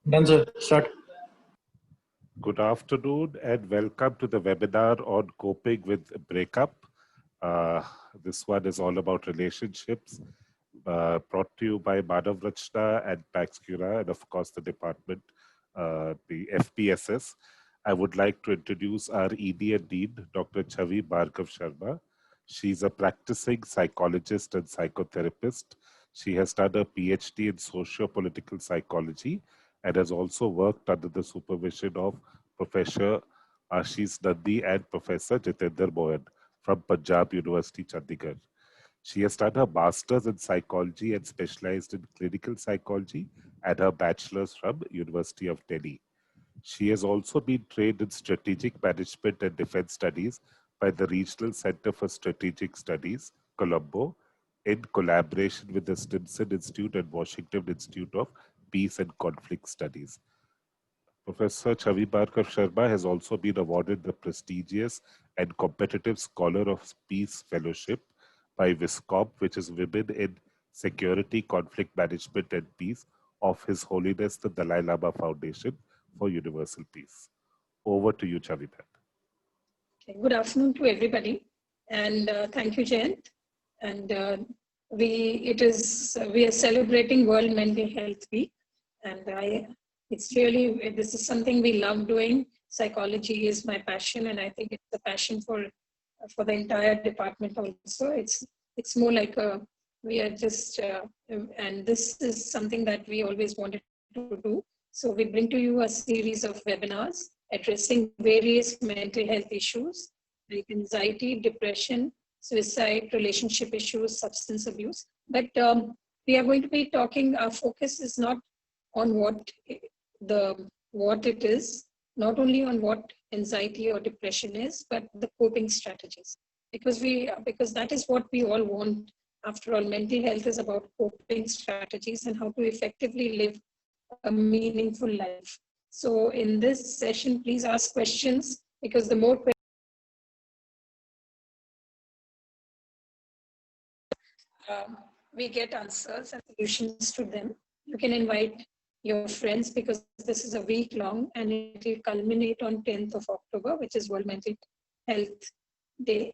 Done, sir. Start. Good afternoon and welcome to the webinar on coping with breakup. Uh, this one is all about relationships, brought to you by Manav Rachna and Pax Cura, and of course the department, the FPSS. I would like to introduce our ED and Dean, Dr. Chavi Bhargav Sharma. She's a practicing psychologist and psychotherapist. She has done a PhD in socio-political psychology and has also worked under the supervision of Professor Ashish Nandi and Professor Jitendra Mohan from Punjab University, Chandigarh. She has done her master's in psychology and specialized in clinical psychology and her bachelor's from University of Delhi. She has also been trained in strategic management and defense studies by the Regional Center for Strategic Studies, Colombo, in collaboration with the Stimson Institute and Washington Institute of Peace and Conflict Studies. Professor Chavi Bhargav Sharma has also been awarded the prestigious and competitive Scholar of Peace Fellowship by WISCOM, which is Women in Security, Conflict Management and Peace, of His Holiness the Dalai Lama Foundation for Universal Peace. Over to you, Chavi. Okay, good afternoon to everybody, and thank you, Jayant. And we are celebrating World Mental Health Week, and this is something we love doing. Psychology is my passion, and I think it's a passion for the entire department also. It's more like we are just, and this is something that we always wanted to do. So we bring to you a series of webinars addressing various mental health issues like anxiety, depression, suicide, relationship issues, substance abuse. But we are going to be talking, our focus is not on what it is, not only on what anxiety or depression is, but the coping strategies. Because that is what we all want. After all, mental health is about coping strategies and how to effectively live a meaningful life. So in this session, please ask questions, because the more questions we get answers and solutions to them. You can invite your friends, because this is a week long and it will culminate on 10th of October, which is World Mental Health Day.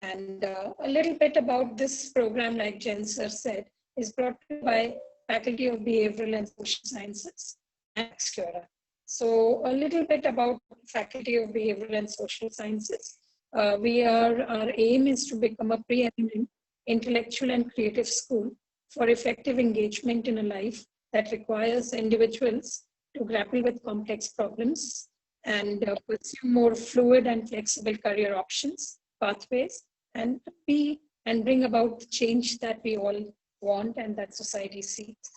And a little bit about this program, like Jen sir said, is brought to you by Faculty of Behavioral and Social Sciences and Pax Cura. So a little bit about Faculty of Behavioral and Social Sciences. Our aim is to become a preeminent intellectual and creative school for effective engagement in a life that requires individuals to grapple with complex problems and pursue more fluid and flexible career options, pathways, and bring about the change that we all want and that society seeks.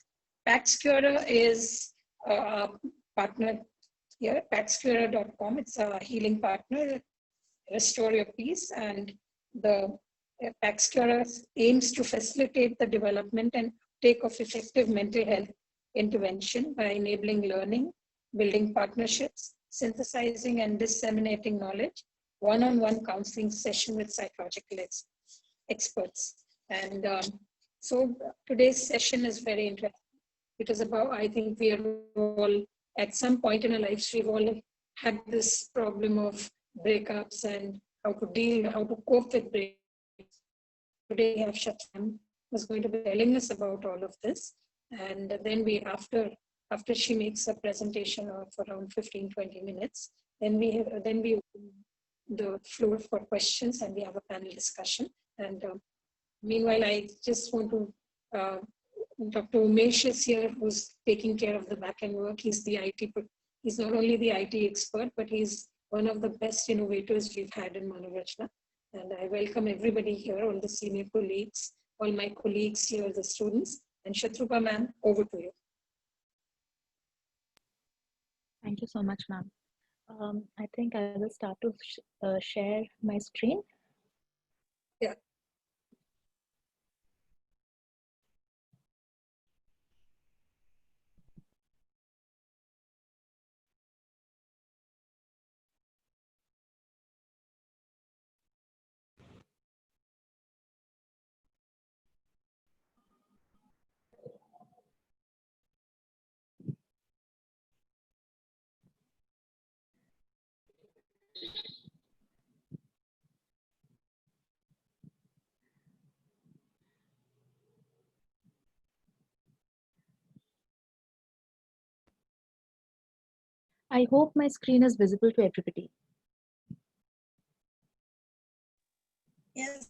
Pax Cura is a partner here, paxcura.com. It's a healing partner, restore your peace, and the Pax Cura aims to facilitate the development and uptake of effective mental health intervention by enabling learning, building partnerships, synthesizing and disseminating knowledge, one-on-one counseling session with psychological experts. And so today's session is very interesting. It is about, I think we are all, at some point in our lives, we've all had this problem of breakups and how to cope with breakups. Today we have Shatran, who's going to be telling us about all of this. And then after she makes a presentation of around 15-20 minutes, then we open the floor for questions and we have a panel discussion. And meanwhile, I just want to, Dr. Umesh is here, who's taking care of the back-end work. He's not only the IT expert, but he's one of the best innovators we've had in Manav Rachna. And I welcome everybody here, all the senior colleagues, all my colleagues here, the students. And Shatrupa ma'am, over to you. Thank you so much, ma'am. I think I will start to share my screen. Yeah. I hope my screen is visible to everybody. Yes.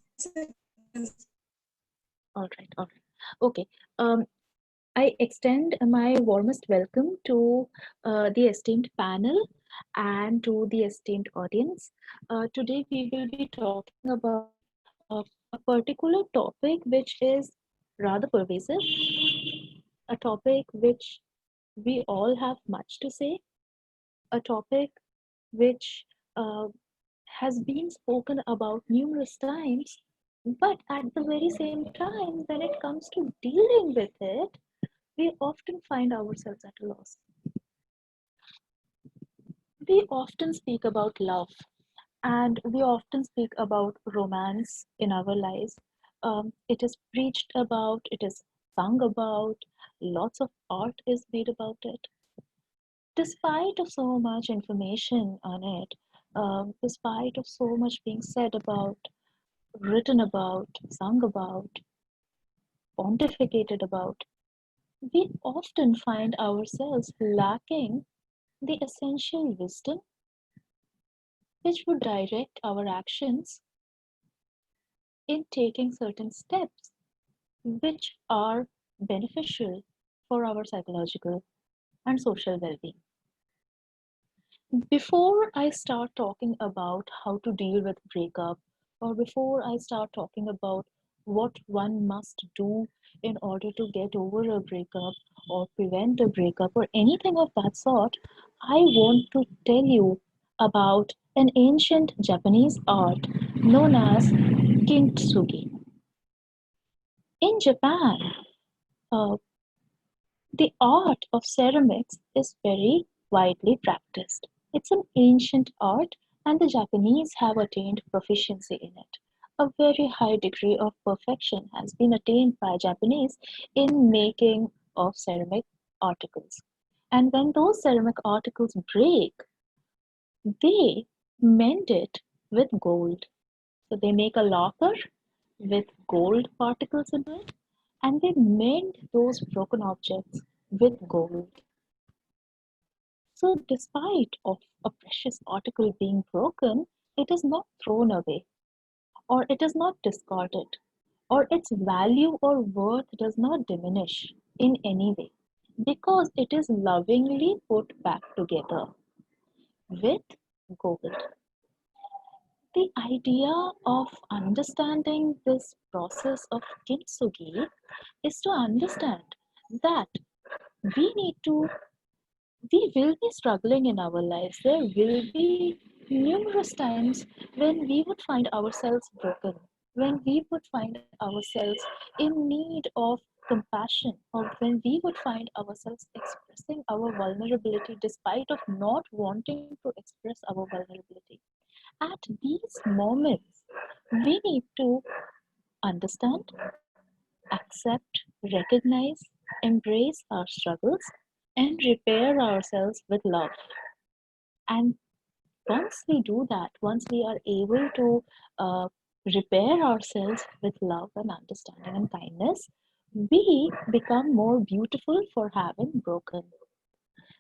All right, all right. Okay. I extend my warmest welcome to the esteemed panel and to the esteemed audience. Today we will be talking about a particular topic which is rather pervasive, a topic which we all have much to say, a topic which uh, has been spoken about numerous times, but at the very same time, when it comes to dealing with it, we often find ourselves at a loss. We often speak about love and we often speak about romance in our lives. It is preached about, it is sung about, lots of art is made about it. Despite of so much information on it, despite of so much being said about, written about, sung about, pontificated about, we often find ourselves lacking the essential wisdom which would direct our actions in taking certain steps which are beneficial for our psychological and social well-being. Before I start talking about how to deal with breakup, or before I start talking about what one must do in order to get over a breakup or prevent a breakup or anything of that sort, I want to tell you about an ancient Japanese art known as kintsugi. In Japan, uh, the art of ceramics is very widely practiced. It's an ancient art, and the Japanese have attained proficiency in it. A very high degree of perfection has been attained by Japanese in making of ceramic articles. And when those ceramic articles break, they mend it with gold. So they make a locker with gold particles in it and they mend those broken objects with gold. So despite of a precious article being broken, it is not thrown away or it is not discarded or its value or worth does not diminish in any way because it is lovingly put back together with gold. The idea of understanding this process of kintsugi is to understand that we need to we will be struggling in our lives. There will be numerous times when we would find ourselves broken, when we would find ourselves in need of compassion, or when we would find ourselves expressing our vulnerability despite of not wanting to express our vulnerability. At these moments, we need to understand, accept, recognize, embrace our struggles, and repair ourselves with love. And once we do that, once we are able to repair ourselves with love and understanding and kindness, we become more beautiful for having broken.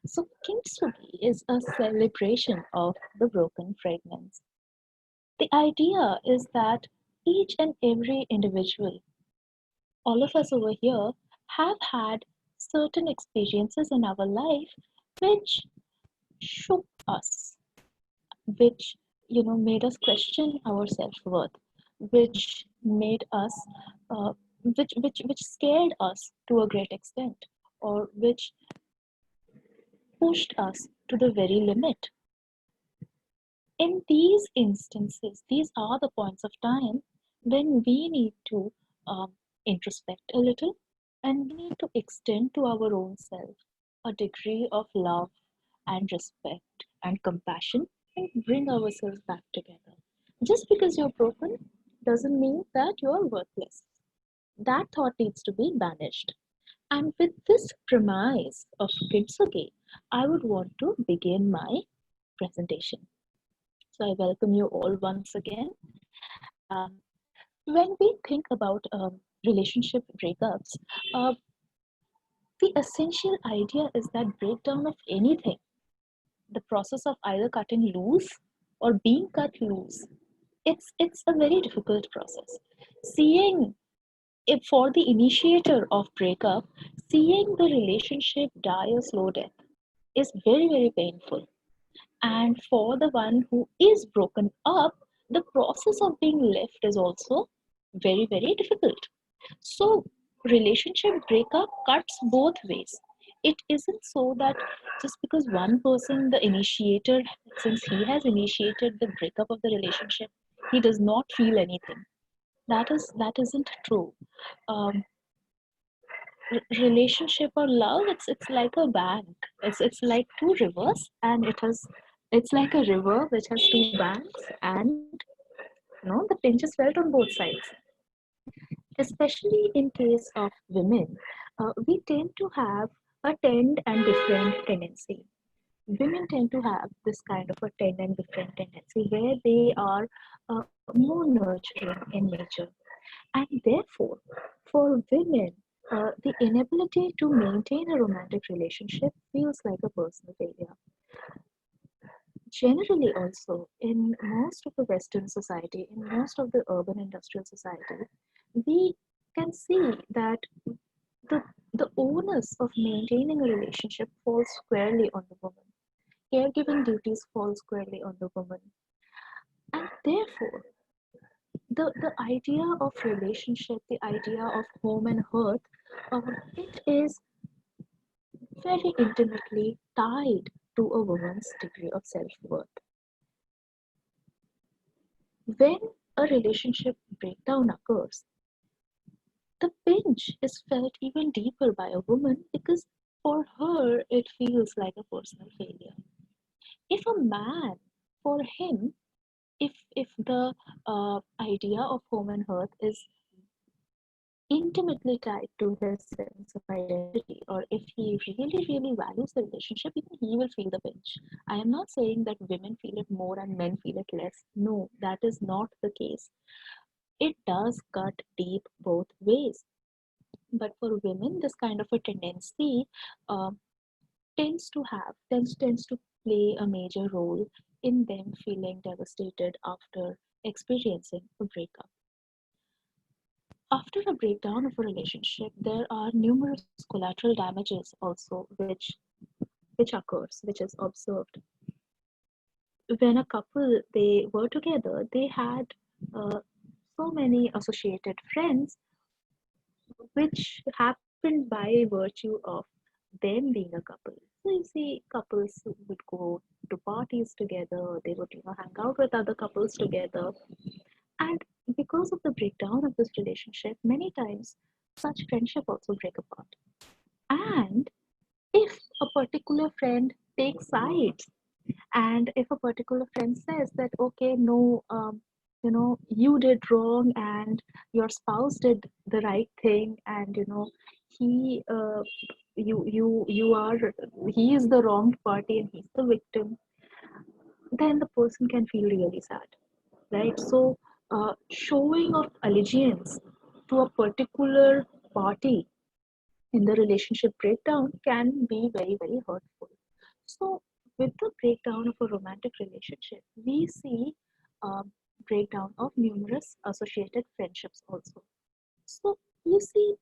So, Kintsugi is a celebration of the broken fragments. The idea is that each and every individual, all of us over here, have had certain experiences in our life which shook us, which made us question our self-worth, which made us which scared us to a great extent, or which pushed us to the very limit. In these instances, these are the points of time when we need to introspect a little and we need to extend to our own self a degree of love and respect and compassion and bring ourselves back together. Just because you're broken doesn't mean that you're worthless. That thought needs to be banished. And with this premise of Kintsugi, I would want to begin my presentation. So I welcome you all once again. Um, when we think about relationship breakups, the essential idea is that breakdown of anything the process of either cutting loose or being cut loose, it's a very difficult process. Seeing, if for the initiator of breakup, seeing the relationship die a slow death is very, very painful. And for the one who is broken up, the process of being left is also very, very difficult. So, relationship breakup cuts both ways. It isn't so that just because one person, the initiator, since he has initiated the breakup of the relationship, he does not feel anything. That isn't true. Um, Relationship or love, it's like a bank. It's like two rivers, and it's like a river which has two banks, and the pinch is felt on both sides. Especially in case of women, we tend to have a tend and befriend tendency. Women tend to have this kind of a tend and befriend tendency where they are more nurturing in nature. And therefore, for women, the inability to maintain a romantic relationship feels like a personal failure. Generally, also, in most of the Western society, in most of the urban industrial society, we can see that the, the onus of maintaining a relationship falls squarely on the woman. Caregiving duties fall squarely on the woman. And therefore, the idea of relationship, the idea of home and hearth, it is very intimately tied to a woman's degree of self-worth. When a relationship breakdown occurs, the pinch is felt even deeper by a woman because for her it feels like a personal failure. If a man, for him, if the idea of home and hearth is intimately tied to his sense of identity, or if he really, really values the relationship, even he will feel the pinch. I am not saying that women feel it more and men feel it less. No, that is not the case. It does cut deep both ways. But for women, this kind of a tendency uh, tends to play a major role in them feeling devastated after experiencing a breakup. After a breakdown of a relationship, there are numerous collateral damages also which occurs, which is observed. When a couple they were together, they had uh, so many associated friends, which happened by virtue of them being a couple. So you see, couples would go to parties together, they would hang out with other couples together, and because of the breakdown of this relationship, many times such friendship also break apart. And if a particular friend takes sides, and if a particular friend says that, okay, no, you did wrong, and your spouse did the right thing, and he, you are, he is the wronged party and he's the victim, then the person can feel really sad, right? So, showing of allegiance to a particular party in the relationship breakdown can be very, very hurtful. So, with the breakdown of a romantic relationship, we see breakdown of numerous associated friendships also. So, you see,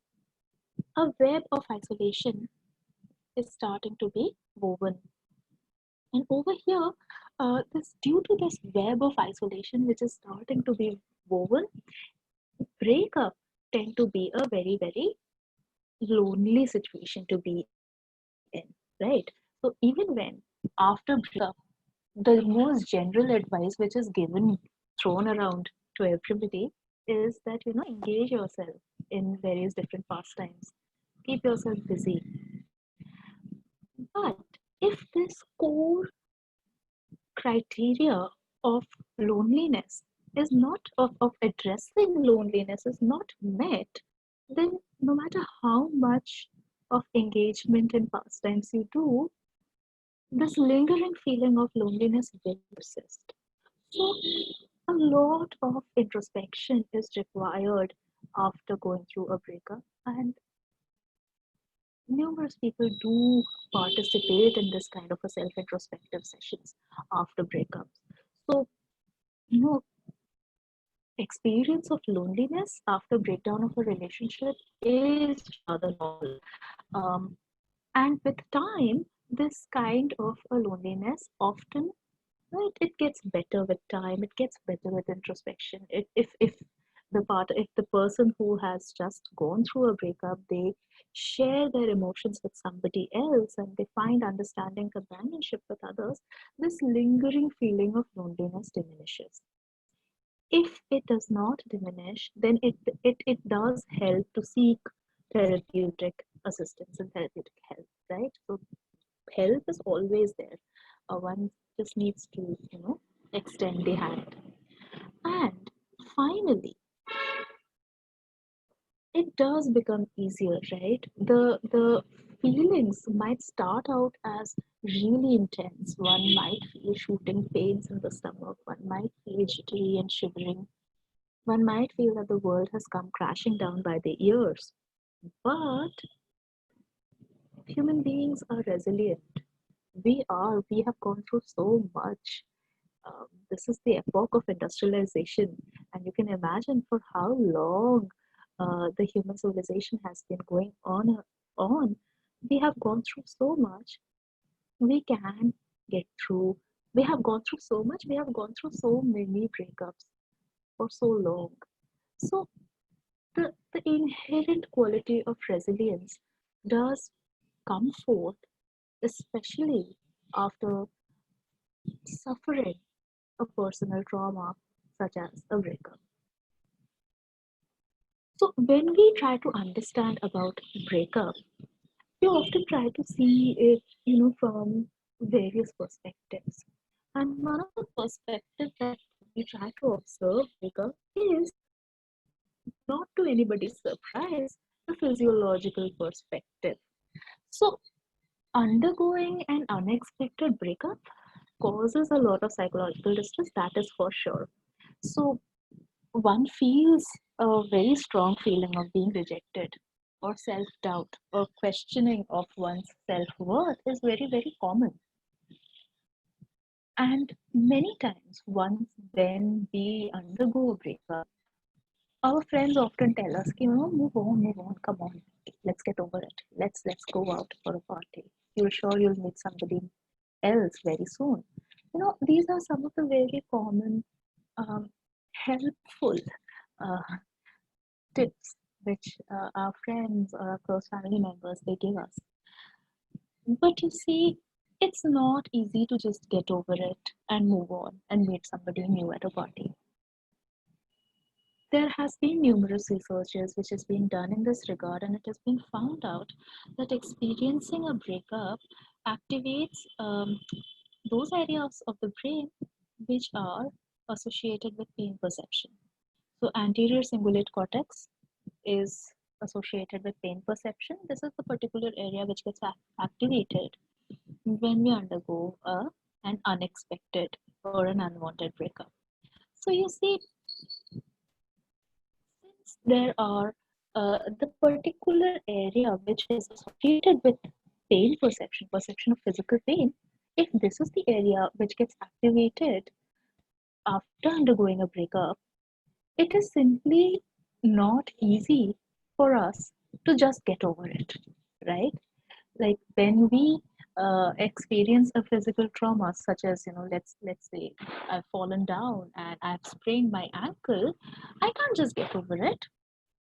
a web of isolation is starting to be woven. And over here, this due to this web of isolation which is starting to be woven, breakup tend to be a very, very lonely situation to be in, right? So even when after breakup, the most general advice which is given, thrown around to everybody, is that engage yourself in various different pastimes, keep yourself busy. But if this core criteria of loneliness is not of addressing loneliness is not met, then no matter how much of engagement in pastimes you do, this lingering feeling of loneliness will persist. So a lot of introspection is required after going through a breakup, and numerous people do participate in this kind of a self-introspective sessions after breakups. So, you know, experience of loneliness after breakdown of a relationship is rather normal. Um, and with time, this kind of a loneliness often, right, it gets better with time. It gets better with introspection. If the person who has just gone through a breakup, they share their emotions with somebody else and they find understanding, companionship with others, this lingering feeling of loneliness diminishes. If it does not diminish, then it does help to seek therapeutic assistance and therapeutic help, right? So help is always there. One just needs to, extend the hand. And finally, it does become easier, right? The feelings might start out as really intense. One might feel shooting pains in the stomach. One might feel jittery and shivering. One might feel that the world has come crashing down by the ears. But human beings are resilient. We have gone through so much. This is the epoch of industrialization, and you can imagine for how long the human civilization has been going on. We have gone through so much. We can get through. We have gone through so much. We have gone through so many breakups for so long. So the inherent quality of resilience does come forth, especially after suffering a personal trauma such as a breakup. So when we try to understand about breakup, we often try to see it, from various perspectives. And one of the perspectives that we try to observe breakup is, not to anybody's surprise, the physiological perspective. So undergoing an unexpected breakup causes a lot of psychological distress, that is for sure. So one feels a very strong feeling of being rejected, or self doubt, or questioning of one's self worth is very, very common. And many times, once when we undergo a breakup, our friends often tell us, move on, come on, let's get over it. Let's go out for a party. You're sure you'll meet somebody else very soon. These are some of the very common helpful uh, tips which our friends or our close family members they give us. But you see, it's not easy to just get over it and move on and meet somebody new at a party. There has been numerous researches which has been done in this regard, and it has been found out that experiencing a breakup activates those areas of the brain which are associated with pain perception. So anterior cingulate cortex is associated with pain perception. This is the particular area which gets activated when we undergo an unexpected or an unwanted breakup. So you see, since there are the particular area which is associated with pain perception, perception of physical pain, if this is the area which gets activated after undergoing a breakup, it is simply not easy for us to just get over it, right? Like when we experience a physical trauma, such as let's say I've fallen down and I've sprained my ankle, I can't just get over it.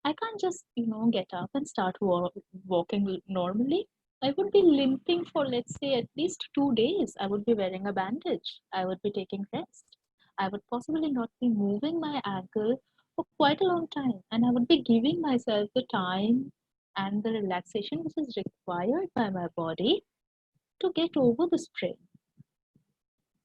I can't just get up and start walking normally. I would be limping for, let's say, at least 2 days. I would be wearing a bandage. I would be taking rest. I would possibly not be moving my ankle for quite a long time. And I would be giving myself the time and the relaxation which is required by my body to get over the strain.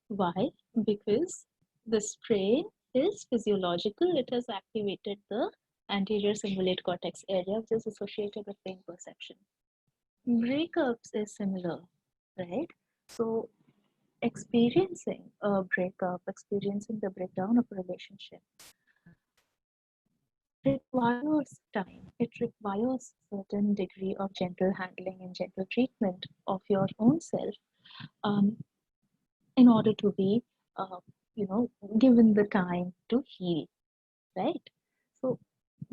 Why? Because the strain is physiological. It has activated the anterior cingulate cortex area, which is associated with pain perception. Breakups is similar, right? So experiencing a breakup, experiencing the breakdown of a relationship requires time. It requires certain degree of gentle handling and gentle treatment of your own self, um, in order to be, uh, given the time to heal, right? So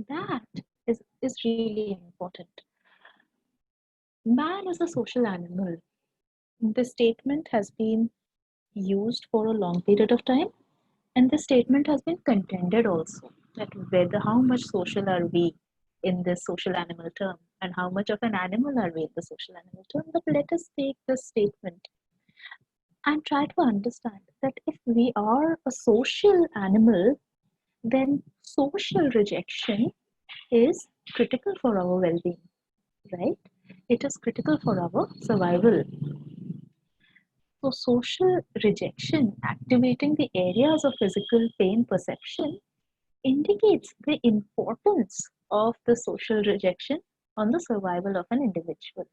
that is really important. Man is a social animal. This statement has been used for a long period of time, and this statement has been contended also, that whether how much social are we in this social animal term, and how much of an animal are we in the social animal term. But let us take this statement and try to understand that if we are a social animal, then social rejection is critical for our well-being, right? It is critical for our survival. So social rejection activating the areas of physical pain perception indicates the importance of the social rejection on the survival of an individual.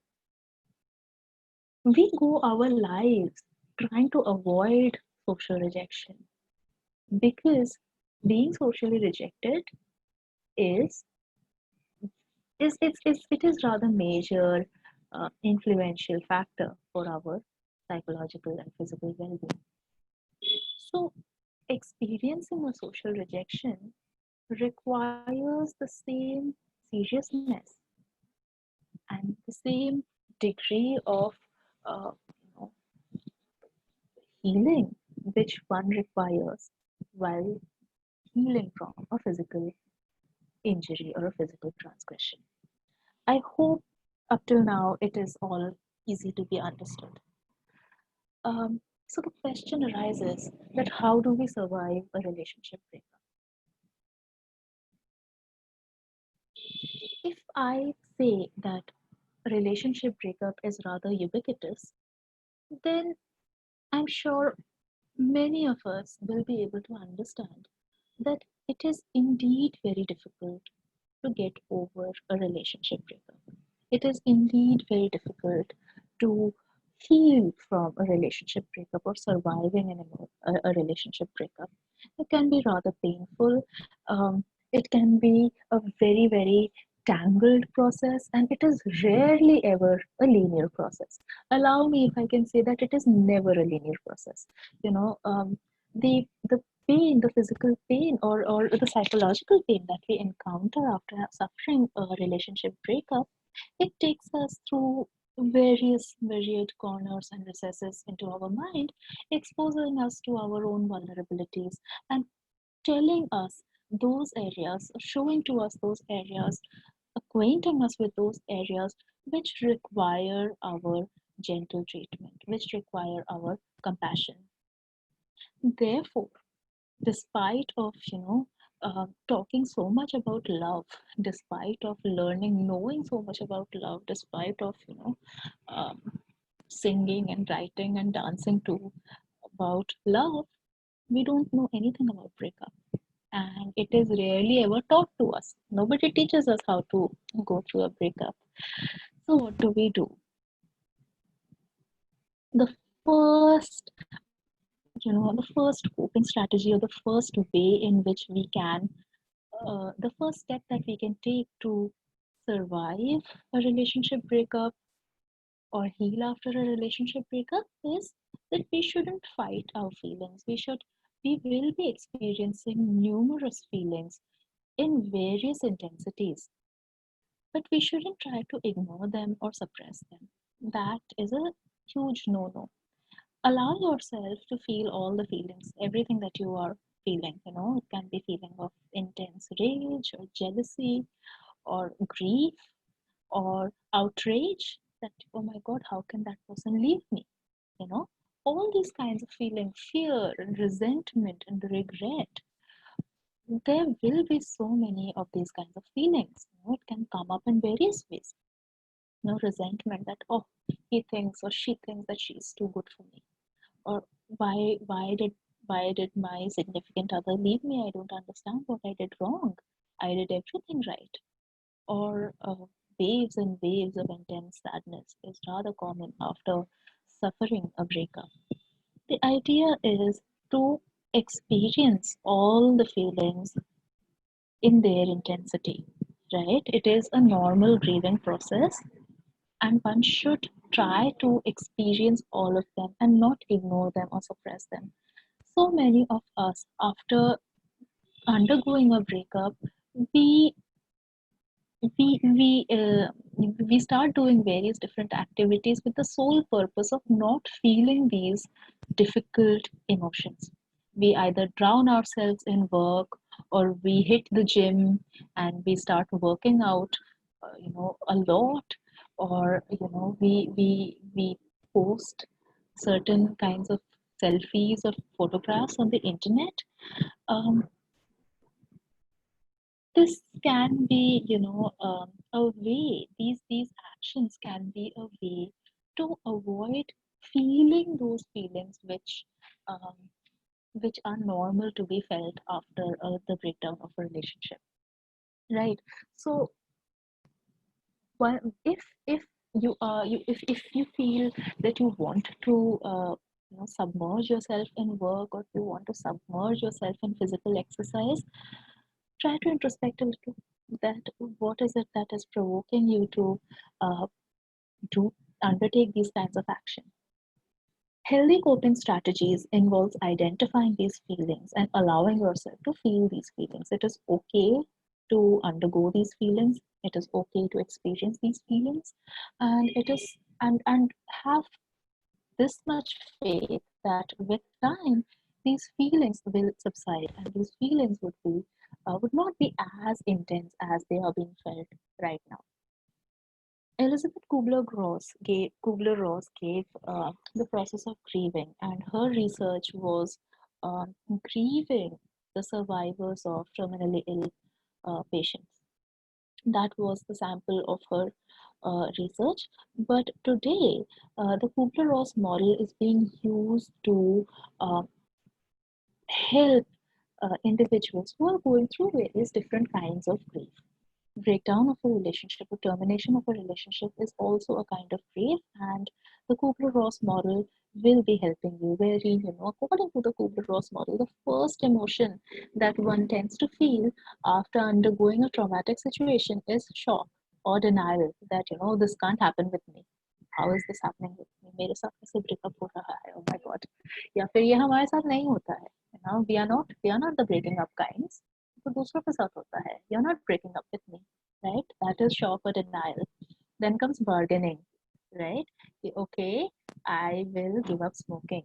We go our lives trying to avoid social rejection because being socially rejected is it is rather major influential factor for our psychological and physical well-being. So experiencing a social rejection requires the same seriousness and the same degree of uh, you know, healing which one requires while healing from a physical injury or a physical transgression. I hope up till now it is all easy to be understood. So the question arises that how do we survive a relationship breakup? If I say that a relationship breakup is rather ubiquitous, then I'm sure many of us will be able to understand that it is indeed very difficult to get over a relationship breakup. It is indeed very difficult to heal from a relationship breakup or surviving a relationship breakup. It can be rather painful. It can be a very, very tangled process, and it is rarely ever a linear process. Allow me if I can say that it is never a linear process. You know, the pain, the physical pain, or the psychological pain that we encounter after suffering a relationship breakup, it takes us through various myriad corners and recesses into our mind, exposing us to our own vulnerabilities and telling us those areas, showing to us those areas, acquainting us with those areas which require our gentle treatment, which require our compassion. Therefore, despite of talking so much about love, despite of learning, knowing so much about love, despite of um, singing and writing and dancing too about love, we don't know anything about breakup, and it is rarely ever taught to us. Nobody teaches us how to go through a breakup. So what do? The first the first coping strategy, or the first way in which we can the first step that we can take to survive a relationship breakup or heal after a relationship breakup is that we shouldn't fight our feelings. We will be experiencing numerous feelings in various intensities, but we shouldn't try to ignore them or suppress them. That is a huge no-no. Allow yourself to feel all the feelings, everything that you are feeling. It can be feeling of intense rage or jealousy or grief or outrage, that oh my god, how can that person leave me, you know all these kinds of feeling, fear and resentment and regret. There will be so many of these kinds of feelings. It can come up in various ways. Resentment, that oh, he thinks or she thinks that she's too good for me, or why did my significant other leave me? I don't understand what I did wrong. I did everything right. Or waves and waves of intense sadness is rather common after suffering a breakup. The idea is to experience all the feelings in their intensity, right? It is a normal grieving process, and one should try to experience all of them and not ignore them or suppress them. So many of us, after undergoing a breakup, we we we uh, we start doing various different activities with the sole purpose of not feeling these difficult emotions. We either drown ourselves in work, or we hit the gym and we start working out, a lot, or we post certain kinds of selfies or photographs on the internet. um, this can be, a way, these actions can be a way to avoid feeling those feelings um, which are normal to be felt after the breakdown of a relationship, right? So while if you are you if you feel that you want to submerge yourself in work, or you want to submerge yourself in physical exercise, try to introspect a little, that what is it that is provoking you to uh, do undertake these kinds of action. Healthy coping strategies involves identifying these feelings and allowing yourself to feel these feelings. It is okay to undergo these feelings. It is okay to experience these feelings, and it is and have this much faith that with time these feelings will subside, and these feelings would not be as intense as they are being felt right now. Elizabeth Kubler-Ross gave the process of grieving, and her research was grieving the survivors of terminally ill patients. That was the sample of her research. But today, the Kubler-Ross model is being used to uh, help individuals who are going through various different kinds of grief. Breakdown of a relationship or termination of a relationship is also a kind of grief, and the Kubler-Ross model will be helping you. Wherein, according to the Kubler-Ross model, the first emotion that one tends to feel after undergoing a traumatic situation is shock or denial, that this can't happen with me. How is this happening with me? मेरे साथ कैसे breakup हो रहा है? Oh my God! या फिर ये हमारे साथ नहीं होता है. We are not the breaking up kinds. तो दूसरों के साथ होता है. You're not breaking up with me, right? That is shock or denial. Then comes bargaining, right? Okay, I will give up smoking,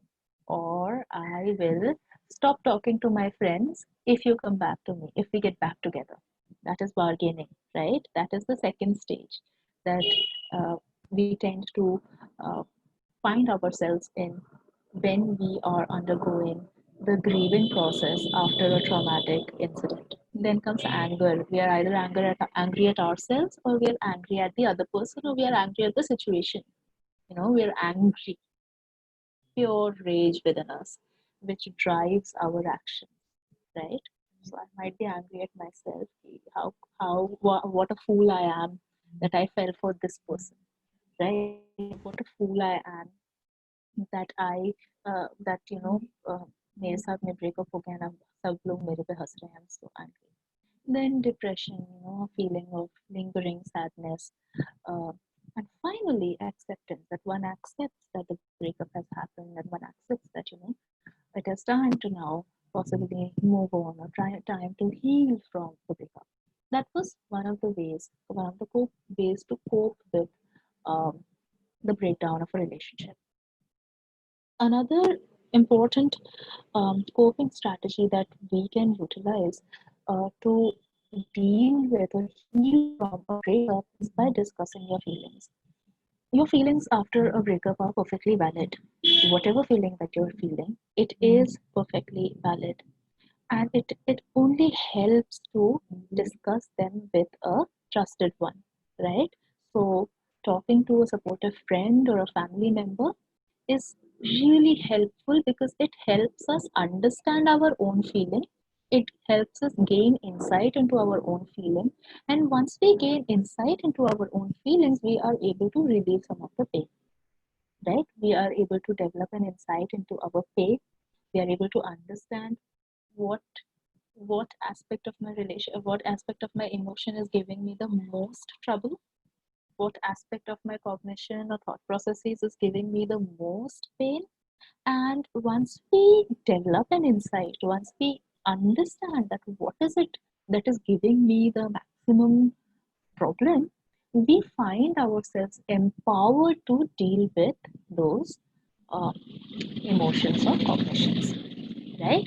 or I will stop talking to my friends if you come back to me, if we get back together. That is bargaining, right? That is the second stage that uh, we tend to uh, find ourselves in when we are undergoing the grieving process after a traumatic incident. Then comes anger. We are either angry at ourselves, or we are angry at the other person, or we are angry at the situation. We are angry, pure rage within us, which drives our actions, right? So I might be angry at myself. What a fool I am that I fell for this person, right? What a fool I am that I that मेरे साथ में breakup हो गया ना, सब लोग मेरे पे हंस रहे हैं. I'm so angry. Then depression, a feeling of lingering sadness, uh, and finally acceptance, that one accepts that the breakup has happened, and one accepts that it is time to now possibly move on, or try time to heal from the breakup. That was one of the ways to cope with um, the breakdown of a relationship. Another important coping strategy that we can utilize to deal with or heal from a breakup is by discussing your feelings. Your feelings after a breakup are perfectly valid. Whatever feeling that you're feeling, it is perfectly valid. And it only helps to discuss them with a trusted one, right? So, talking to a supportive friend or a family member is really helpful, because it helps us understand our own feeling. It helps us gain insight into our own feeling. And once we gain insight into our own feelings, we are able to relieve some of the pain, right? We are able to develop an insight into our pain. We are able to understand what what aspect of my what aspect of my emotion is giving me the most trouble, what aspect of my cognition or thought processes is giving me the most pain. And once we develop an insight, once we understand that what is it that is giving me the maximum problem, we find ourselves empowered to deal with those uh, emotions or cognitions, right?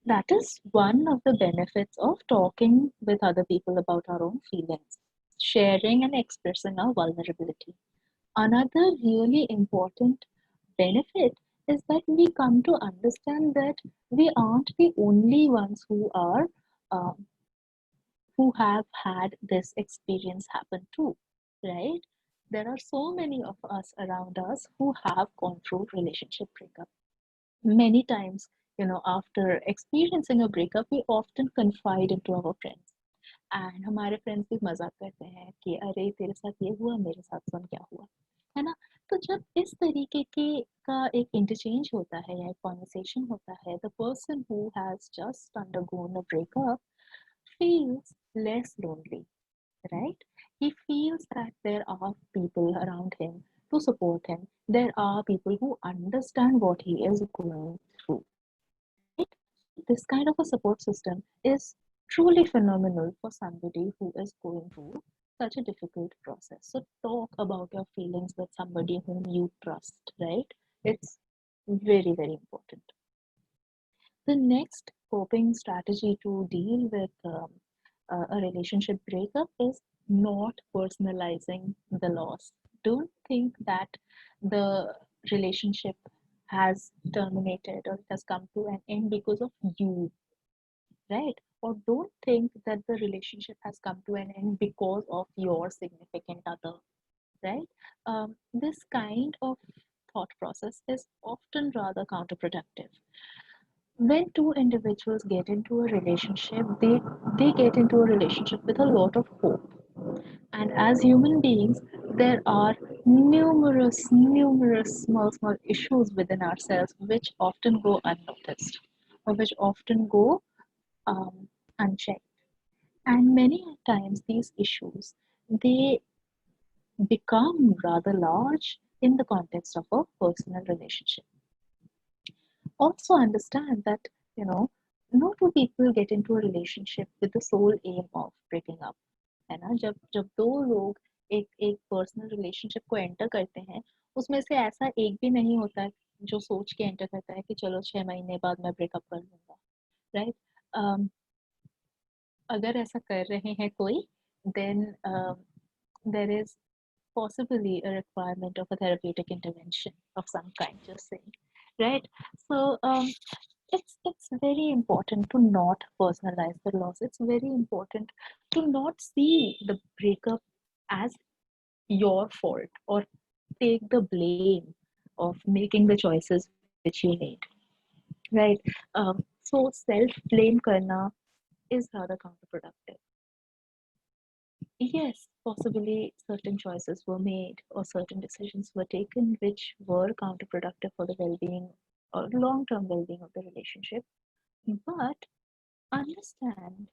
That is one of the benefits of talking with other people about our own feelings, sharing and expressing our vulnerability. Another really important benefit is that we come to understand that we aren't the only ones uh, who have had this experience happen too, right? There are so many of us around us who have gone through relationship breakup. Many times, after experiencing a breakup, we often confide into our friends. And हमारे friends भी मजाक करते हैं कि अरे तेरे साथ ये हुआ, मेरे साथ सुन क्या हुआ, है ना? तो जब इस तरीके के का एक इंटरचेंज होता है या एक कॉन्वर्सेशन होता है, the person who has just undergone a breakup feels less lonely, right? He feels that there are people around him to support him. There are people who understand what he is going through, right? This kind of a support system is truly phenomenal for somebody who is going through such a difficult process. So talk about your feelings with somebody whom you trust, right? It's very, very important. The next coping strategy to deal with a relationship breakup is not personalizing the loss. Don't think that the relationship has terminated or it has come to an end because of you, right? Or don't think that the relationship has come to an end because of your significant other, right? This kind of thought process is often rather counterproductive. When two individuals get into a relationship, they get into a relationship with a lot of hope. And as human beings, there are numerous small issues within ourselves which often go unnoticed or which often go um, unchecked. And many times these issues, they become rather large in the context of a personal relationship. Also understand that, you know, no two people get into a relationship with the sole aim of breaking up, है ना? जब जब दो लोग एक एक personal relationship को enter करते हैं, उसमें से ऐसा एक भी नहीं होता है जो सोच के एंटर करता है कि चलो 6 महीने बाद मैं ब्रेकअप कर लूंगा, राइट? अगर ऐसा कर रहे हैं कोई, then there is possibly a requirement of a therapeutic intervention of some kind, just saying, right? So it's very important to not personalize the loss. It's very important to not see the breakup as your fault or take the blame of making the choices which you made, right? So self blame karna is rather counterproductive. Yes, possibly certain choices were made or certain decisions were taken which were counterproductive for the well being or long term well being of the relationship. But understand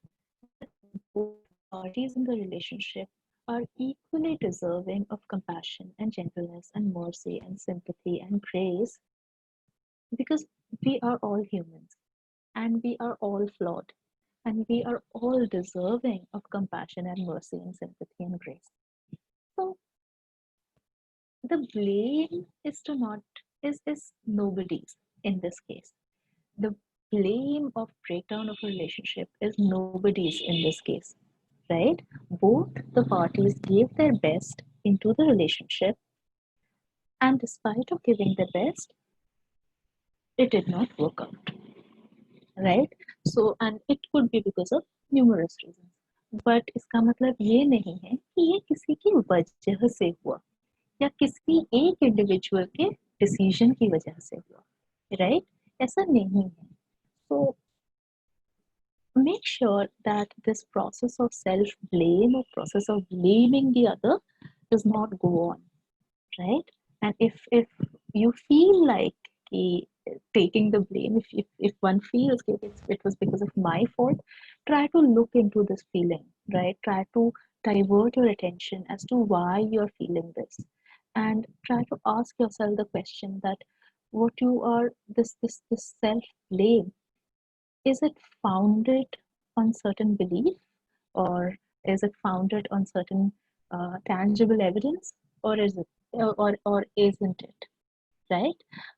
that both parties in the relationship are equally deserving of compassion and gentleness and mercy and sympathy and grace, because we are all humans and we are all flawed and we are all deserving of compassion and mercy and sympathy and grace. So the blame is to not is nobody's in this case. The blame of breakdown of a relationship is nobody's in this case, right? Both the parties gave their best into the relationship, and despite of giving their best, it did not work out, right? So and it could be because of numerous reasons, but इसका मतलब ये नहीं है कि ये किसी की वजह से हुआ या किसी एक इंडिविजुअल के डिसीजन की वजह से हुआ, राइट? ऐसा नहीं है. So make sure that this process of self blame or process of blaming the other does not go on, right? And if you feel like taking the blame. If one feels it was because of my fault, try to look into this feeling, right? Try to divert your attention as to why you're feeling this, and try to ask yourself the question that what you are this self blame, is it founded on certain belief, or is it founded on certain tangible evidence, or is it or isn't it, right?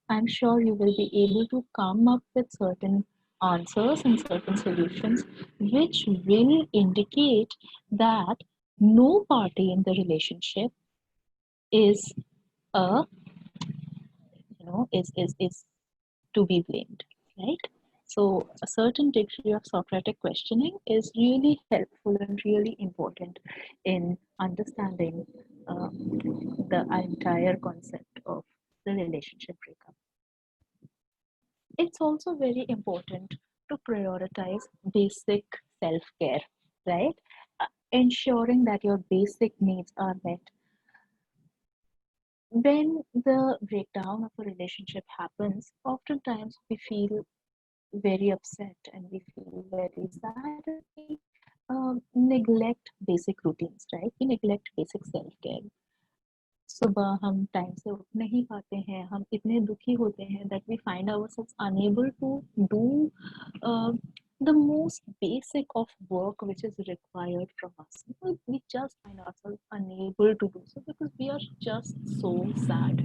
I'm sure you will be able to come up with certain answers and certain solutions which will indicate that no party in the relationship is a is to be blamed, right? So a certain degree of Socratic questioning is really helpful and really important in understanding the entire concept of the relationship breakup. It's also very important to prioritize basic self-care, right? Ensuring that your basic needs are met. When the breakdown of a relationship happens, oftentimes we feel very upset and we feel very sad and we neglect basic routines, right? We neglect basic self-care. सुबह हम time से उठ नहीं पाते हैं, हम इतने दुखी होते हैं that we find ourselves unable to do the most basic of work which is required from us. We just find ourselves unable to do so because we are just so sad.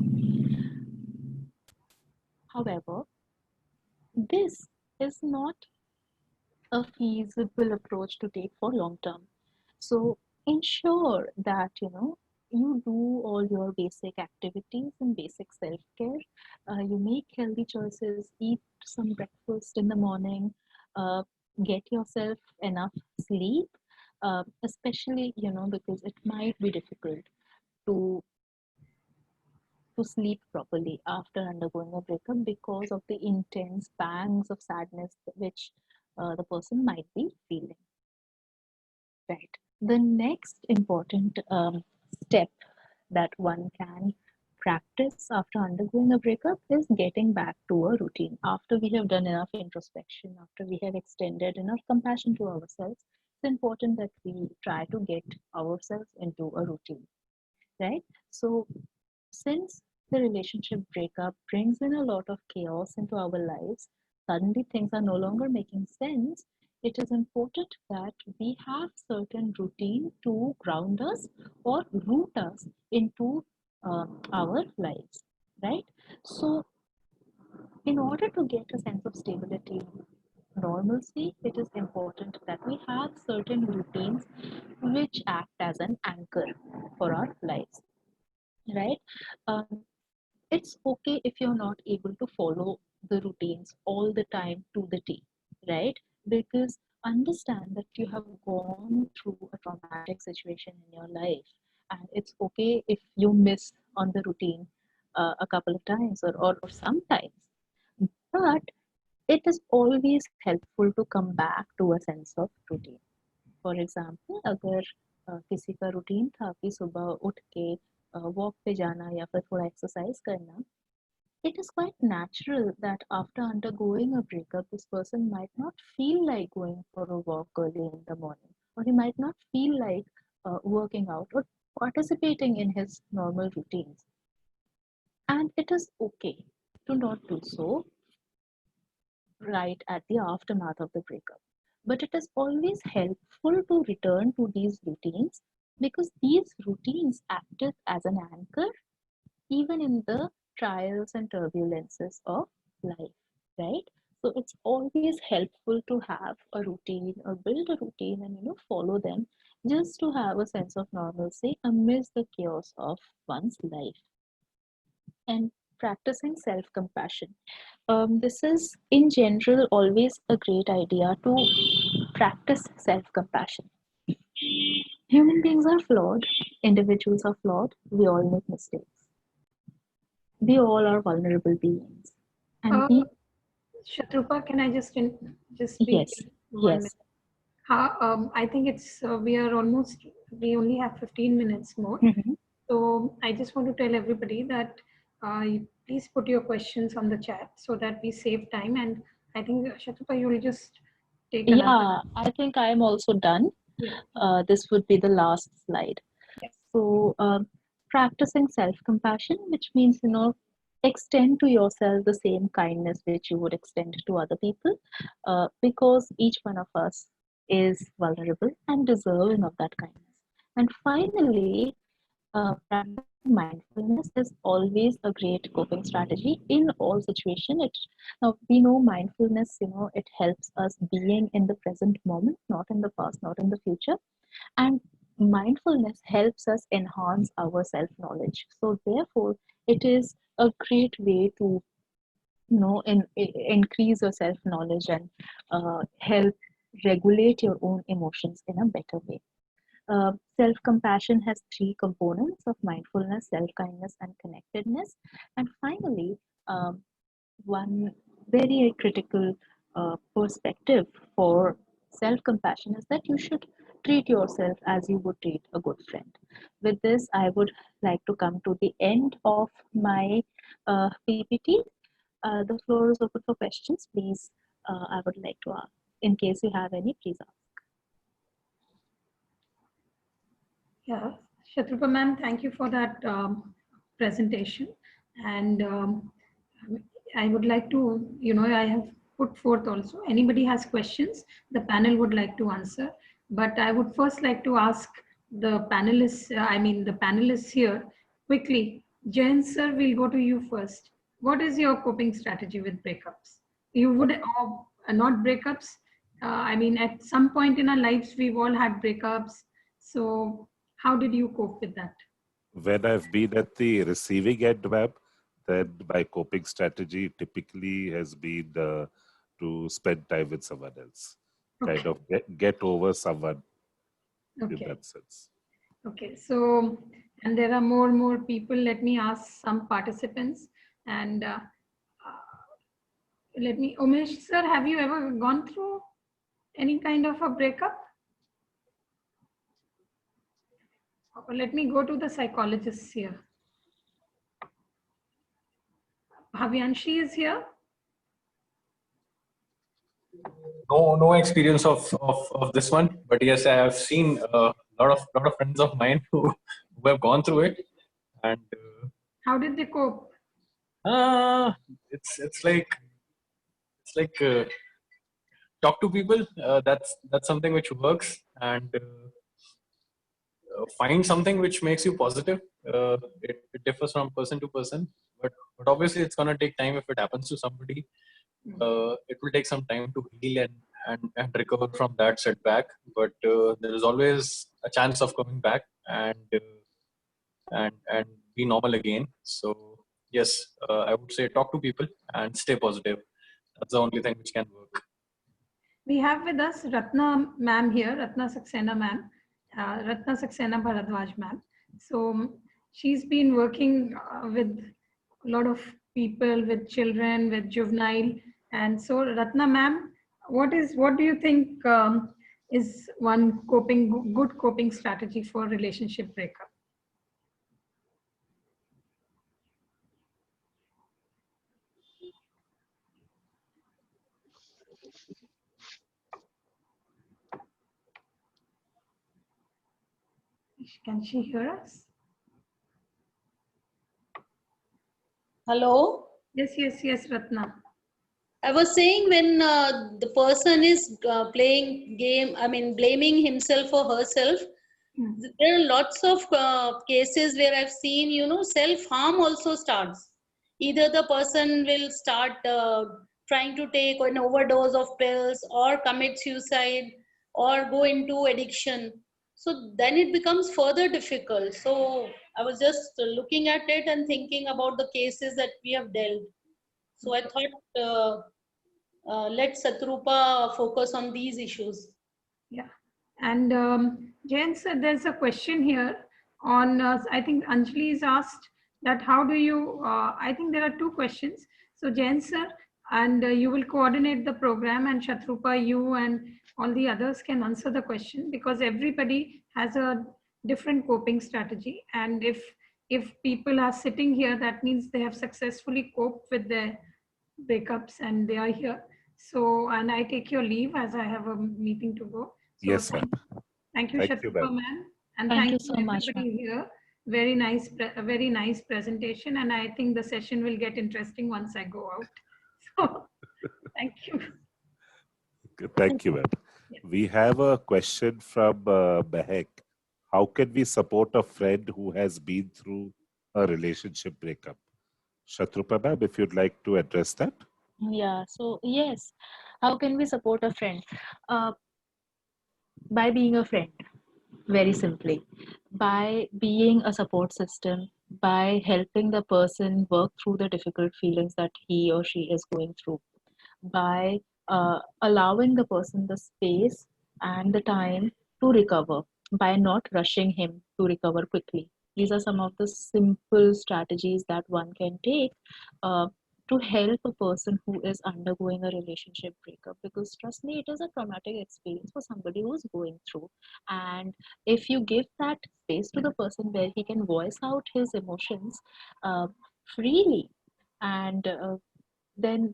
However, this is not a feasible approach to take for long term. So ensure that you do all your basic activities and basic self-care. You make healthy choices, eat some breakfast in the morning, get yourself enough sleep, especially because it might be difficult to sleep properly after undergoing a breakup because of the intense pangs of sadness which the person might be feeling. Right. The next important step that one can practice after undergoing a breakup is getting back to a routine. After we have done enough introspection, after we have extended enough compassion to ourselves, it's important that we try to get ourselves into a routine, right? So since the relationship breakup brings in a lot of chaos into our lives, suddenly things are no longer making sense. It is important that we have certain routine to ground us or root us into our lives, right? So, in order to get a sense of stability, normalcy, it is important that we have certain routines which act as an anchor for our lives, right? It's okay if you're not able to follow the routines all the time to the T, right? Because understand that you have gone through a traumatic situation in your life, and it's okay if you miss on the routine a couple of times or sometimes. But it is always helpful to come back to a sense of routine. For example अगर किसी का routine था कि सुबह उठ के walk पे जाना या फिर थोड़ा एक्सरसाइज करना, it is quite natural that after undergoing a breakup, this person might not feel like going for a walk early in the morning, or he might not feel like working out or participating in his normal routines. And it is okay to not do so right at the aftermath of the breakup. But it is always helpful to return to these routines because these routines acted as an anchor even in the trials and turbulences of life, right? So it's always helpful to have a routine or build a routine and follow them just to have a sense of normalcy amidst the chaos of one's life. And practicing self-compassion. This is in general always a great idea to practice self-compassion. Human beings are flawed, individuals are flawed, we all make mistakes. We all are vulnerable beings. And Shatrupa, can I just speak yes, 1 minute? I think it's we only have 15 minutes more. Mhm. So I just want to tell everybody that please put your questions on the chat so that we save time. And I think Shatrupa, you will just take another. Yeah, I think I am also done. Yeah. This would be the last slide. Yes. So, practicing self-compassion, which means, extend to yourself the same kindness which you would extend to other people, because each one of us is vulnerable and deserving of that kindness. And finally, practicing mindfulness is always a great coping strategy in all situations. Now we know mindfulness, it helps us being in the present moment, not in the past, not in the future, and mindfulness helps us enhance our self knowledge. So therefore, it is a great way to increase your self knowledge and help regulate your own emotions in a better way. Self compassion has three components of mindfulness, self kindness, and connectedness. And finally, one very critical perspective for self compassion is that you should treat yourself as you would treat a good friend. With this, I would like to come to the end of my PPT. The floor is open for questions. Please, I would like to ask. In case you have any, please ask. Yeah, Shatrupa ma'am, thank you for that presentation. And I would like to, I have put forth also, anybody has questions, the panel would like to answer. But I would first like to ask the panelists, the panelists here quickly. Jain sir, we'll go to you first. What is your coping strategy with breakups? You would not breakups. At some point in our lives, we've all had breakups. So how did you cope with that? When I've been at the receiving end, ma'am, then my coping strategy typically has been to spend time with someone else, kind of get over someone in that sense. Okay, so, and there are more and more people. Let me ask some participants. And Umesh sir, have you ever gone through any kind of a breakup? Let me go to the psychologists here. Bhavyanshi is here. No experience of this one, but yes, I have seen a lot of friends of mine who have gone through it. And how did they cope? It's like talk to people. That's something which works, and find something which makes you positive. It differs from person to person, but obviously it's gonna take time. If it happens to somebody, it will take some time to heal and recover from that setback. But there is always a chance of coming back and be normal again. So yes, I would say talk to people and stay positive. That's the only thing which can work. We have with us Ratna ma'am here, Ratna Saxena ma'am, Ratna Saxena Bharadwaj ma'am. So she's been working with a lot of people, with children, with juvenile. And so Ratna ma'am, what do you think is one good coping strategy for relationship breakup? Can she hear us? Hello? Yes, Ratna. I was saying when the person is playing game, blaming himself or herself, there are lots of cases where I've seen, self-harm also starts. Either the person will start trying to take an overdose of pills or commit suicide or go into addiction. So then it becomes further difficult. So I was just looking at it and thinking about the cases that we have dealt. So I thought let Satrupa focus on these issues. Yeah, and Jain sir, there's a question here on, I think Anjali is asked that how do you, I think there are two questions. So Jain sir, and you will coordinate the program, and Shatrupa, you and all the others can answer the question, because everybody has a different coping strategy. And if if people are sitting here, that means they have successfully coped with their breakups and they are here. So, and I take your leave as I have a meeting to go. So Yes, ma'am. thank you, Thank you, Shatupa ma'am. ma'am, and Thank thank you you so much, ma'am. everybody here. Very nice, a very nice presentation, and I think the session will get interesting once I go out. So, thank you. Thank you, ma'am. Yeah. We have a question from Behek. How can we support a friend who has been through a relationship breakup? Shatrupa ma'am, if you'd like to address that. Yeah, so yes, how can we support a friend? Uh, by being a friend, very simply, by being a support system, by helping the person work through the difficult feelings that he or she is going through, by allowing the person the space and the time to recover, by not rushing him to recover quickly. These are some of the simple strategies that one can take uh, to help a person who is undergoing a relationship breakup, because trust me, it is a traumatic experience for somebody who's going through. And if you give that space to the person where he can voice out his emotions uh, freely, and then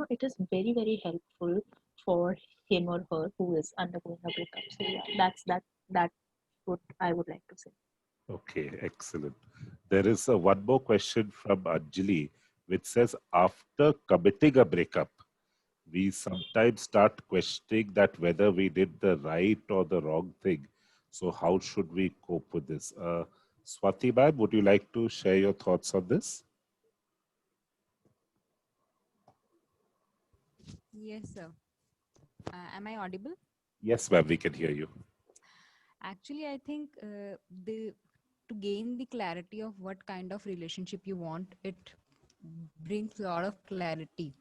it is very very helpful for him or her who is undergoing a breakup. So yeah, that's what I would like to say. Okay, excellent. There is one more question from Anjali, which says, after committing a breakup, we sometimes start questioning that whether we did the right or the wrong thing. So how should we cope with this? Swati ma'am, would you like to share your thoughts on this? Yes, sir. Am I audible? Yes, ma'am, we can hear you. Actually, I think the to gain the clarity of what kind of relationship you want, it brings a lot of clarity.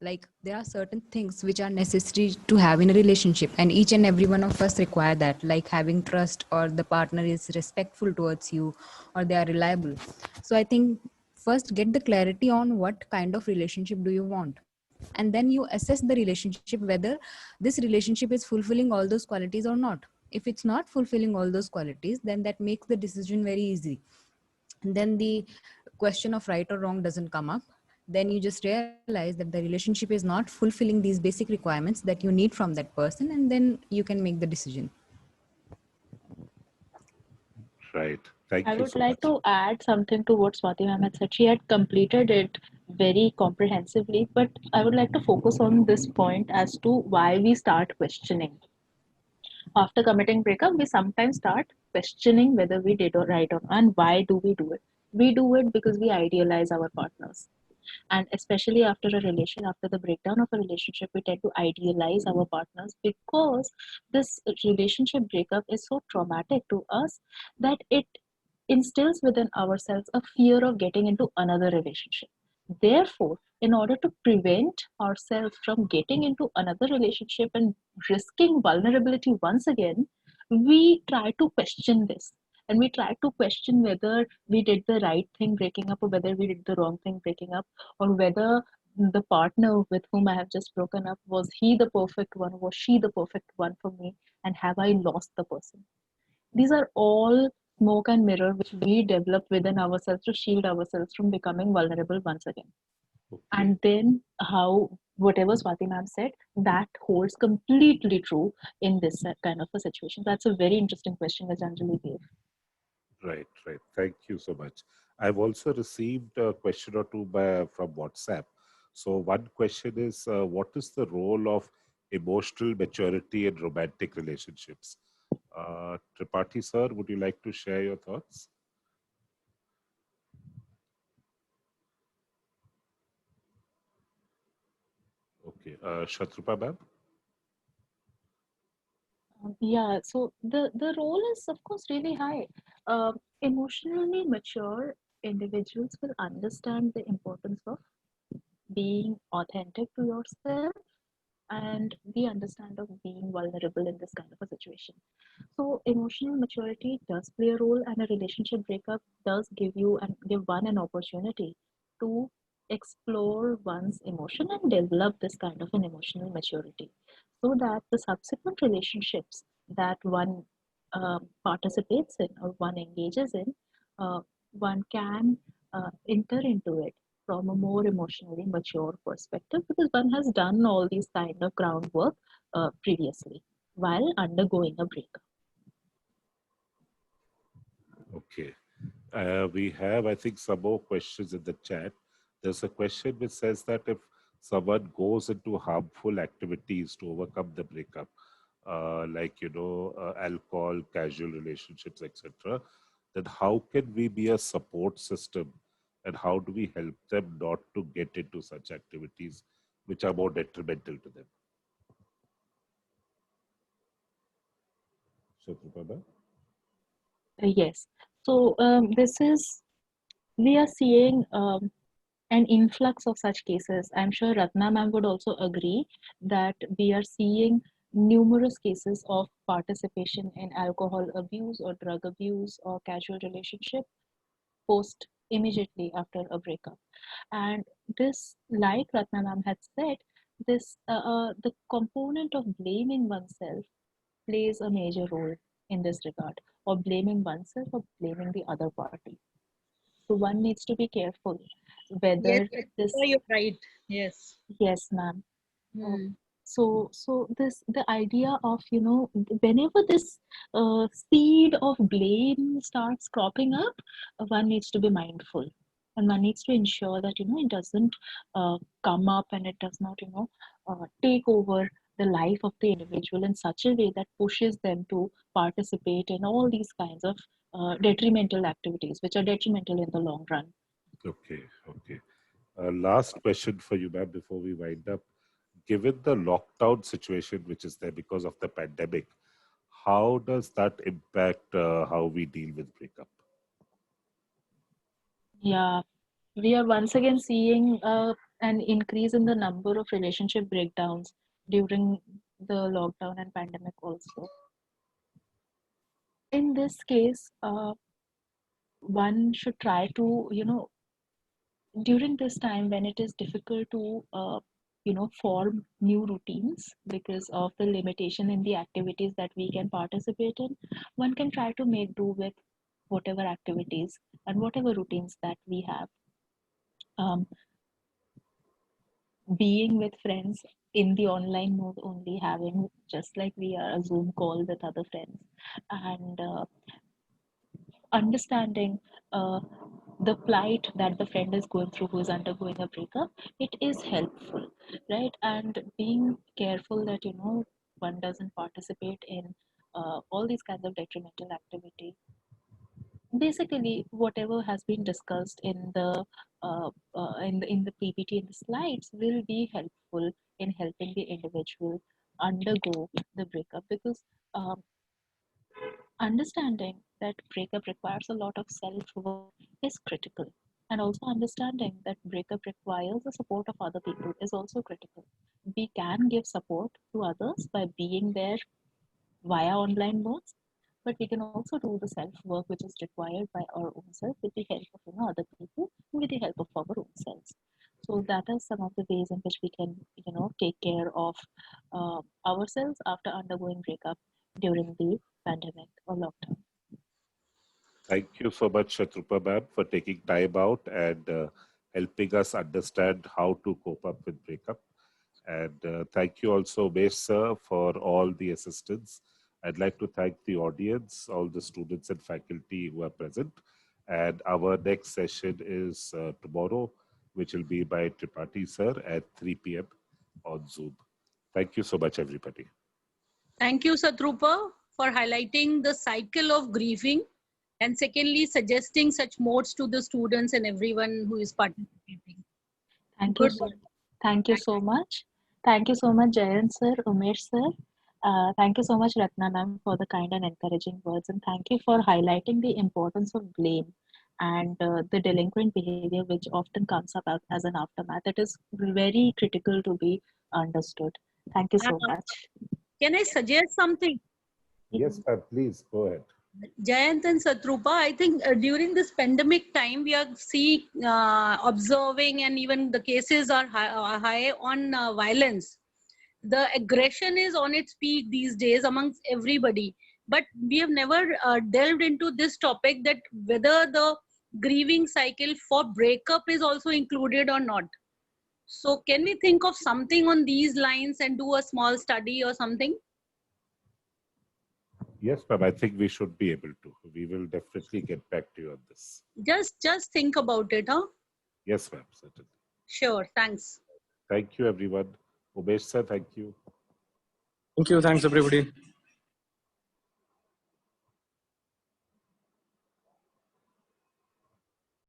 Like there are certain things which are necessary to have in a relationship, and each and every one of us require that, like having trust, or the partner is respectful towards you, or they are reliable. So I think first get the clarity on what kind of relationship do you want, and then you assess the relationship whether this relationship is fulfilling all those qualities or not. If it's not fulfilling all those qualities, then that makes the decision very easy, and then the question of right or wrong doesn't come up. Then you just realize that the relationship is not fulfilling these basic requirements that you need from that person, and then you can make the decision. Right. I Thank you would so like much. to add something to what Swati ma'am had said. She had completed it very comprehensively, but I would like to focus on this point as to why we start questioning. After committing breakup, we sometimes start questioning whether we did or right or not, and why do we do it? We do it because we idealize our partners. And especially after the breakdown of a relationship, we tend to idealize our partners because this relationship breakup is so traumatic to us that it instills within ourselves a fear of getting into another relationship. Therefore, in order to prevent ourselves from getting into another relationship and risking vulnerability once again, we try to question this, and we try to question whether we did the right thing breaking up, or whether we did the wrong thing breaking up, or whether the partner with whom I have just broken up, was he the perfect one, was she the perfect one for me, and have I lost the person? These are all smoke and mirror which we develop within ourselves to shield ourselves from becoming vulnerable once again. Okay. And then how whatever Swati ma'am said, that holds completely true in this kind of a situation. That's a very interesting question which Anjali gave. Right, right. Thank you so much. I've also received a question or two from WhatsApp. So, one question is, what is the role of emotional maturity in romantic relationships? Tripathi sir, would you like to share your thoughts? Okay. Shatrupa ma'am? Yeah, so the role is of course really high. Emotionally mature individuals will understand the importance of being authentic to yourself, and the understand of being vulnerable in this kind of a situation. So emotional maturity does play a role, and a relationship breakup does give one an opportunity to explore one's emotion and develop this kind of an emotional maturity, so that the subsequent relationships that one participates in or one engages in, uh, one can enter into it from a more emotionally mature perspective because one has done all these kind of groundwork previously while undergoing a breakup. Okay. We have, I think, some more questions in the chat. There's a question which says that if someone goes into harmful activities to overcome the breakup, like, alcohol, casual relationships, etc., then how can we be a support system and how do we help them not to get into such activities which are more detrimental to them? Shatrupama? Yes. So we are seeing an influx of such cases. I'm sure Ratna ma'am would also agree that we are seeing numerous cases of participation in alcohol abuse or drug abuse or casual relationship post immediately after a breakup. And this, like Ratna ma'am had said, the component of blaming oneself plays a major role in this regard, or blaming oneself or blaming the other party. So one needs to be careful Yes, whether this. you're right. Yes. Yes, ma'am. Hmm. So the idea of, whenever this seed of blame starts cropping up, one needs to be mindful, and one needs to ensure that it doesn't come up and it does not take over the life of the individual in such a way that pushes them to participate in all these kinds of detrimental activities, which are detrimental in the long run. Okay, okay. Last question for you, ma'am, before we wind up. Given the lockdown situation which is there because of the pandemic, how does that impact how we deal with breakup? Yeah, we are once again seeing an increase in the number of relationship breakdowns during the lockdown and pandemic also. In this case, one should try to, during this time when it is difficult to, form new routines because of the limitation in the activities that we can participate in, one can try to make do with whatever activities and whatever routines that we have. Um, being with friends in the online mode only, having just like we are a Zoom call with other friends, and understanding the plight that the friend is going through who is undergoing a breakup, it is helpful, right? And being careful that one doesn't participate in all these kinds of detrimental activity. Basically whatever has been discussed in the in the PPT and the slides will be helpful in helping the individual undergo the breakup, because um, understanding that breakup requires a lot of self work is critical, and also understanding that breakup requires the support of other people is also critical. We can give support to others by being there via online modes, but we can also do the self work which is required by our own self with the help of other people, with the help of our own selves. So that is some of the ways in which we can take care of ourselves after undergoing breakup during the pandemic or lockdown. Thank you so much, Shatrupa ma'am, for taking time out and helping us understand how to cope up with breakup. And thank you also, Umesh sir, for all the assistance. I'd like to thank the audience, all the students and faculty who are present. And our next session is tomorrow, which will be by Tripathi sir at 3 p.m. on Zoom. Thank you so much, everybody. Thank you, Satrupa, for highlighting the cycle of grieving, and secondly, suggesting such modes to the students and everyone who is participating. Thank Good. Thank you so much. Thank you so much, Jayant sir, Umesh sir. Thank you so much, Ratna ma'am, for the kind and encouraging words. And thank you for highlighting the importance of blame and the delinquent behavior which often comes up as an aftermath. It is very critical to be understood. Thank you so much. Can I suggest something? Yes, ma'am, please go ahead. Jayant and Satrupa, I think during this pandemic time, we are observing, and even the cases are high on violence. The aggression is on its peak these days amongst everybody. But we have never delved into this topic, that whether the grieving cycle for breakup is also included or not. So can we think of something on these lines and do a small study or something? Yes, ma'am. I think we should be able to. We will definitely get back to you on this. Just think about it, huh? Yes, ma'am. Certainly. Sure. Thanks. Thank you, everyone. Umesh sir, thank you. Thank you. Thanks, everybody.